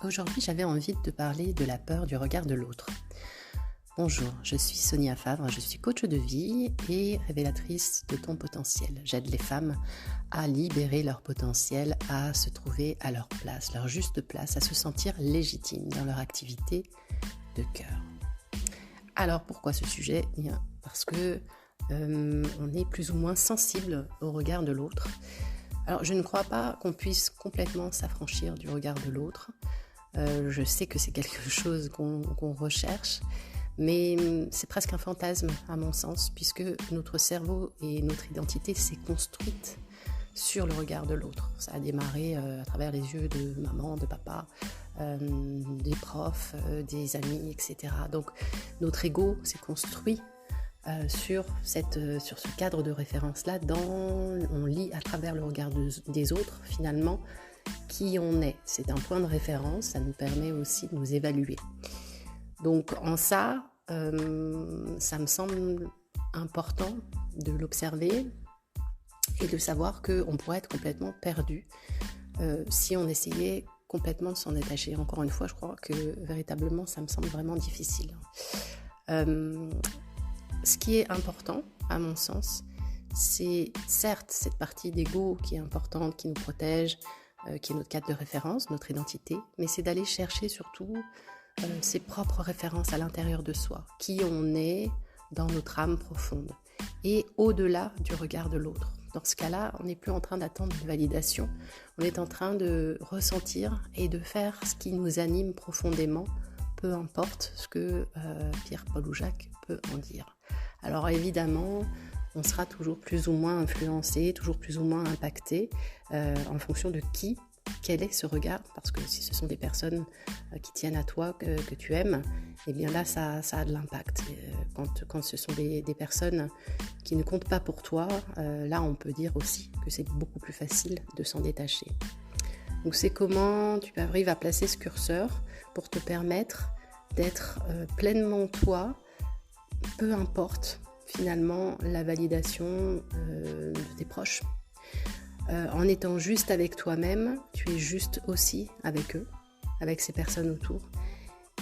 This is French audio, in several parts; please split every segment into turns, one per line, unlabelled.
Aujourd'hui, j'avais envie de te parler de la peur du regard de l'autre. Bonjour, je suis Sonia Favre, je suis coach de vie et révélatrice de ton potentiel. J'aide les femmes à libérer leur potentiel, à se trouver à leur place, leur juste place, à se sentir légitimes dans leur activité de cœur. Alors, pourquoi ce sujet ? Bien, parce que on est plus ou moins sensible au regard de l'autre. Alors, je ne crois pas qu'on puisse complètement s'affranchir du regard de l'autre. Je sais que c'est quelque chose qu'on recherche, mais c'est presque un fantasme à mon sens, puisque notre cerveau et notre identité s'est construite sur le regard de l'autre. Ça a démarré à travers les yeux de maman, de papa, des profs, des amis, etc. Donc notre ego s'est construit sur ce cadre de référence-là. On lit à travers le regard des autres, finalement, qui on est. C'est un point de référence, ça nous permet aussi de nous évaluer. Donc en ça me semble important de l'observer et de savoir qu'on pourrait être complètement perdu si on essayait complètement de s'en détacher. Encore une fois, je crois que véritablement, ça me semble vraiment difficile. Ce qui est important, à mon sens, c'est certes cette partie d'ego qui est importante, qui nous protège, qui est notre cadre de référence, notre identité, mais c'est d'aller chercher surtout ses propres références à l'intérieur de soi, qui on est dans notre âme profonde et au-delà du regard de l'autre. Dans ce cas-là, on n'est plus en train d'attendre une validation, on est en train de ressentir et de faire ce qui nous anime profondément, peu importe ce que Pierre, Paul ou Jacques peut en dire. Alors évidemment, on sera toujours plus ou moins influencé, toujours plus ou moins impacté en fonction de quel est ce regard, parce que si ce sont des personnes qui tiennent à toi, que tu aimes, eh bien là, ça a de l'impact. Quand ce sont des personnes qui ne comptent pas pour toi, là, on peut dire aussi que c'est beaucoup plus facile de s'en détacher. Donc, c'est comment tu arrives à placer ce curseur pour te permettre d'être pleinement toi, peu importe finalement la validation de tes proches. En étant juste avec toi-même, tu es juste aussi avec eux, avec ces personnes autour.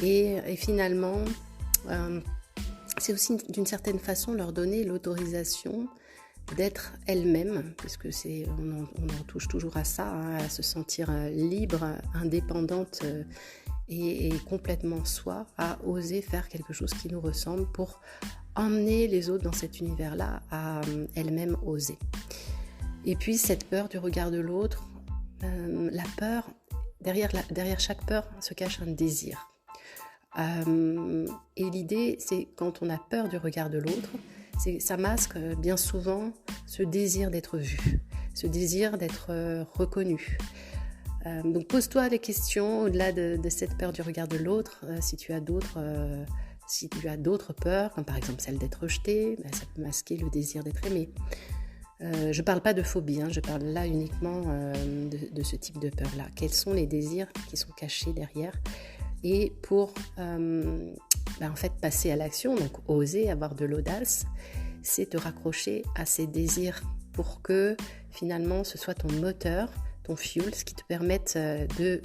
Et finalement, c'est aussi d'une certaine façon leur donner l'autorisation d'être elles-mêmes, puisque on en touche toujours à ça, à se sentir libre, indépendante et complètement soi, à oser faire quelque chose qui nous ressemble pour emmener les autres dans cet univers-là à elles-mêmes oser. Et puis cette peur du regard de l'autre, la peur, derrière chaque peur se cache un désir. Et l'idée, c'est quand on a peur du regard de l'autre, ça masque bien souvent ce désir d'être vu, ce désir d'être reconnu. Donc pose-toi des questions au-delà de cette peur du regard de l'autre, si tu as d'autres peurs, comme par exemple celle d'être rejeté, ça peut masquer le désir d'être aimé. Je ne parle pas de phobie, je parle là uniquement de ce type de peur-là. Quels sont les désirs qui sont cachés derrière ? Et pour en fait passer à l'action, donc oser, avoir de l'audace, c'est te raccrocher à ces désirs pour que finalement ce soit ton moteur, ton fuel, ce qui te permette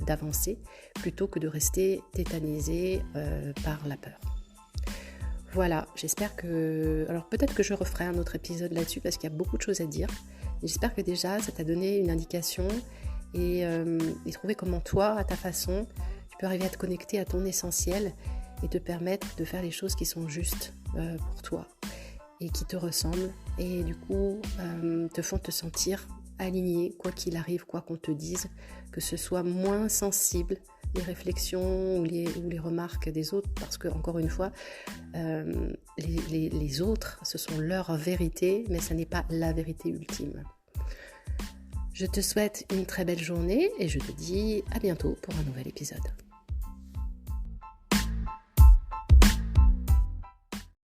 d'avancer plutôt que de rester tétanisé par la peur. Voilà, j'espère que... Alors peut-être que je referai un autre épisode là-dessus parce qu'il y a beaucoup de choses à dire. J'espère que déjà ça t'a donné une indication et trouver comment toi, à ta façon, tu peux arriver à te connecter à ton essentiel et te permettre de faire les choses qui sont justes pour toi et qui te ressemblent et du coup te font te sentir aligné, quoi qu'il arrive, quoi qu'on te dise, que ce soit moins sensible les réflexions ou les remarques des autres, parce que encore une fois, les autres, ce sont leurs vérités, mais ce n'est pas la vérité ultime. Je te souhaite une très belle journée et je te dis à bientôt pour un nouvel épisode.